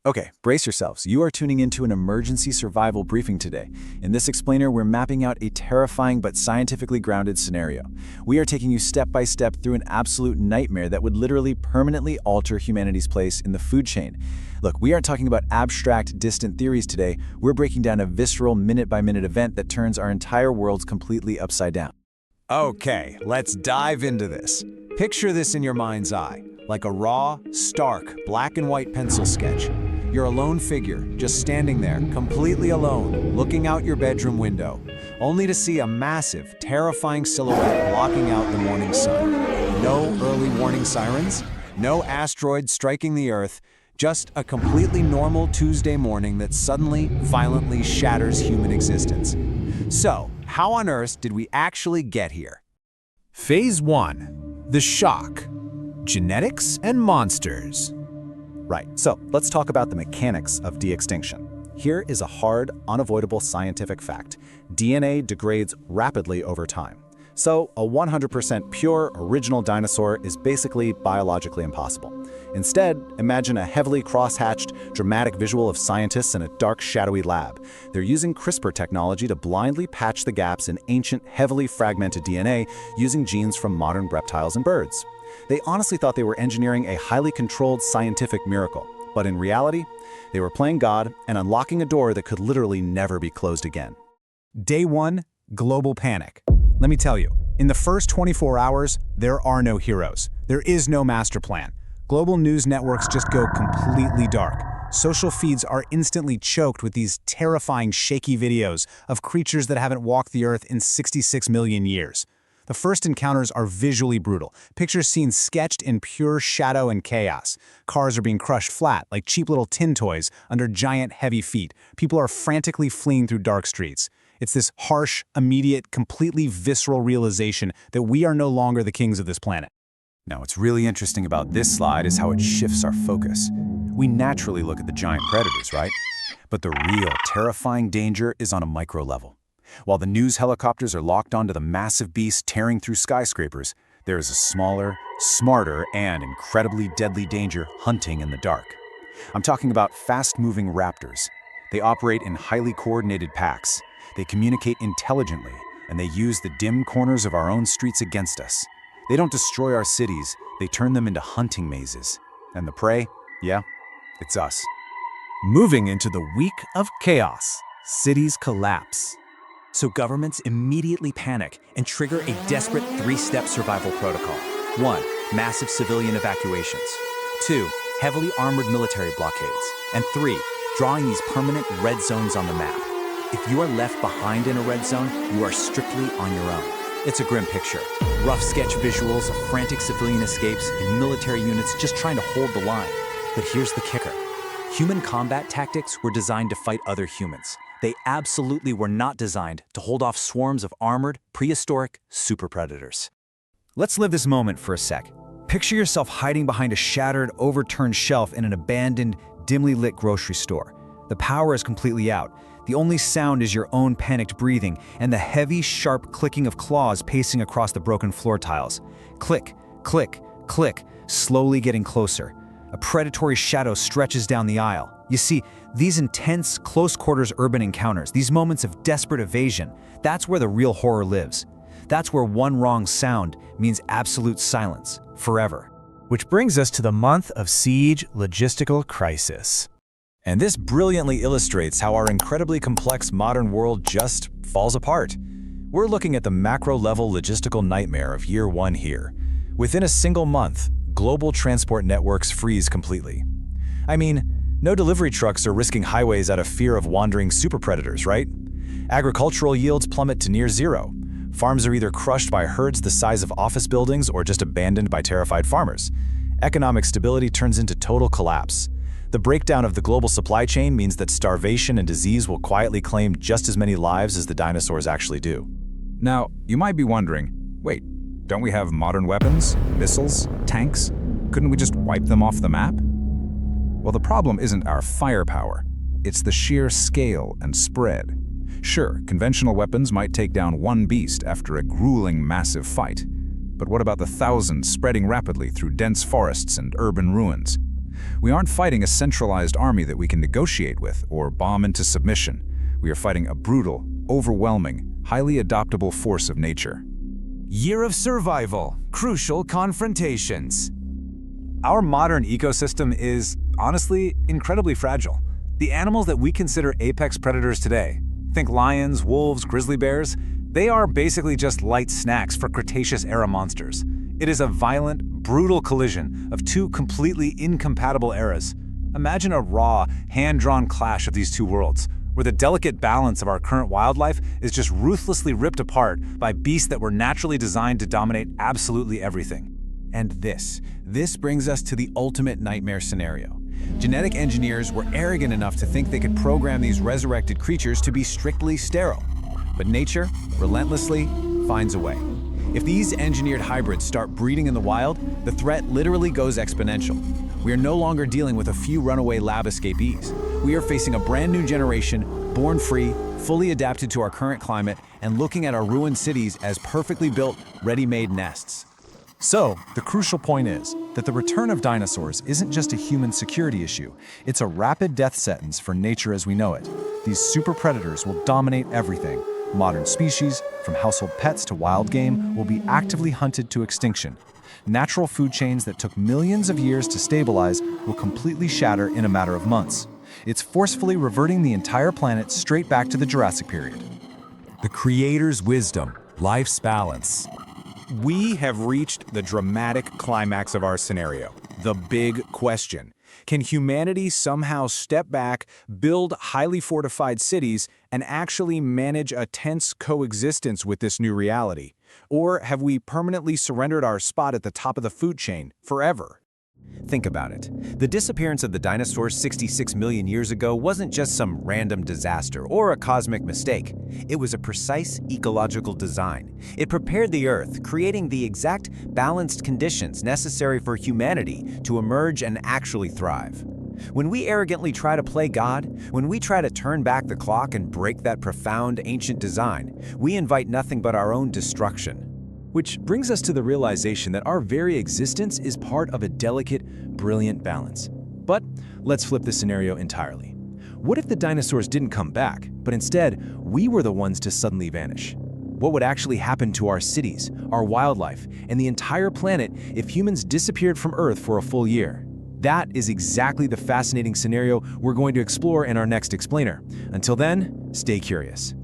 Okay, brace yourselves. You are tuning into an emergency survival briefing today. In this explainer, we're mapping out a terrifying but scientifically grounded scenario. We are taking you step by step through an absolute nightmare that would literally permanently alter humanity's place in the food chain. Look, we aren't talking about abstract, distant theories today. We're breaking down a visceral, minute-by-minute event that turns our entire worlds completely upside down. Okay, let's dive into this. Picture this in your mind's eye, like a raw, stark, black and white pencil sketch. You're a lone figure, just standing there, completely alone, looking out your bedroom window, only to see a massive, terrifying silhouette blocking out the morning sun. No early warning sirens, no asteroid striking the Earth, just a completely normal Tuesday morning that suddenly, violently shatters human existence. So, how on earth did we actually get here? Phase 1. The shock. Genetics and monsters. Right, so let's talk about the mechanics of de-extinction. Here is a hard, unavoidable scientific fact. DNA degrades rapidly over time. So a 100% pure, original dinosaur is basically biologically impossible. Instead, imagine a heavily cross-hatched, dramatic visual of scientists in a dark, shadowy lab. They're using CRISPR technology to blindly patch the gaps in ancient, heavily fragmented DNA using genes from modern reptiles and birds. They honestly thought they were engineering a highly controlled scientific miracle, but in reality, they were playing God and unlocking a door that could literally never be closed again. Day 1, global panic. Let me tell you, in the first 24 hours, there are no heroes. There is no master plan. Global news networks just go completely dark. Social feeds are instantly choked with these terrifying, shaky videos of creatures that haven't walked the Earth in 66 million years. The first encounters are visually brutal. Pictures seen sketched in pure shadow and chaos. Cars are being crushed flat like cheap little tin toys under giant, heavy feet. People are frantically fleeing through dark streets. It's this harsh, immediate, completely visceral realization that we are no longer the kings of this planet. Now, what's really interesting about this slide is how it shifts our focus. We naturally look at the giant predators, right? But the real, terrifying danger is on a micro level. While the news helicopters are locked onto the massive beast tearing through skyscrapers, there is a smaller, smarter, and incredibly deadly danger hunting in the dark. I'm talking about fast-moving raptors. They operate in highly coordinated packs. They communicate intelligently, and they use the dim corners of our own streets against us. They don't destroy our cities, they turn them into hunting mazes. And the prey? Yeah, it's us. Moving into the week of chaos, cities collapse. So governments immediately panic and trigger a desperate three-step survival protocol. 1. Massive civilian evacuations. 2. Heavily armored military blockades. And 3. Drawing these permanent red zones on the map. If you are left behind in a red zone, you are strictly on your own. It's a grim picture. Rough sketch visuals of frantic civilian escapes and military units just trying to hold the line. But here's the kicker. Human combat tactics were designed to fight other humans. They absolutely were not designed to hold off swarms of armored, prehistoric super predators. Let's live this moment for a sec. Picture yourself hiding behind a shattered, overturned shelf in an abandoned, dimly lit grocery store. The power is completely out. The only sound is your own panicked breathing and the heavy, sharp clicking of claws pacing across the broken floor tiles. Click, click, click, slowly getting closer. A predatory shadow stretches down the aisle. You see, these intense, close-quarters urban encounters, these moments of desperate evasion, that's where the real horror lives. That's where one wrong sound means absolute silence, forever. Which brings us to the month of siege logistical crisis. And this brilliantly illustrates how our incredibly complex modern world just falls apart. We're looking at the macro-level logistical nightmare of year 1 here. Within a single month, global transport networks freeze completely. I mean, no delivery trucks are risking highways out of fear of wandering super predators, right? Agricultural yields plummet to near zero. Farms are either crushed by herds the size of office buildings or just abandoned by terrified farmers. Economic stability turns into total collapse. The breakdown of the global supply chain means that starvation and disease will quietly claim just as many lives as the dinosaurs actually do. Now, you might be wondering, wait, don't we have modern weapons, missiles, tanks? Couldn't we just wipe them off the map? Well, the problem isn't our firepower. It's the sheer scale and spread. Sure, conventional weapons might take down one beast after a grueling, massive fight. But what about the thousands spreading rapidly through dense forests and urban ruins? We aren't fighting a centralized army that we can negotiate with or bomb into submission. We are fighting a brutal, overwhelming, highly adaptable force of nature. Year of survival, crucial confrontations. Our modern ecosystem is, honestly, incredibly fragile. The animals that we consider apex predators today, think lions, wolves, grizzly bears, they are basically just light snacks for Cretaceous-era monsters. It is a violent, brutal collision of two completely incompatible eras. Imagine a raw, hand-drawn clash of these two worlds, where the delicate balance of our current wildlife is just ruthlessly ripped apart by beasts that were naturally designed to dominate absolutely everything. And this brings us to the ultimate nightmare scenario. Genetic engineers were arrogant enough to think they could program these resurrected creatures to be strictly sterile. But nature, relentlessly, finds a way. If these engineered hybrids start breeding in the wild, the threat literally goes exponential. We are no longer dealing with a few runaway lab escapees. We are facing a brand new generation, born free, fully adapted to our current climate, and looking at our ruined cities as perfectly built, ready-made nests. So, the crucial point is that the return of dinosaurs isn't just a human security issue, it's a rapid death sentence for nature as we know it. These super predators will dominate everything. Modern species, from household pets to wild game, will be actively hunted to extinction. Natural food chains that took millions of years to stabilize will completely shatter in a matter of months. It's forcefully reverting the entire planet straight back to the Jurassic period. The Creator's wisdom, life's balance. We have reached the dramatic climax of our scenario, the big question. Can humanity somehow step back, build highly fortified cities, and actually manage a tense coexistence with this new reality? Or have we permanently surrendered our spot at the top of the food chain forever? Think about it. The disappearance of the dinosaurs 66 million years ago wasn't just some random disaster or a cosmic mistake. It was a precise ecological design. It prepared the Earth, creating the exact balanced conditions necessary for humanity to emerge and actually thrive. When we arrogantly try to play God, when we try to turn back the clock and break that profound ancient design, we invite nothing but our own destruction. Which brings us to the realization that our very existence is part of a delicate, brilliant balance. But let's flip the scenario entirely. What if the dinosaurs didn't come back, but instead we were the ones to suddenly vanish? What would actually happen to our cities, our wildlife, and the entire planet if humans disappeared from Earth for a full year? That is exactly the fascinating scenario we're going to explore in our next explainer. Until then, stay curious.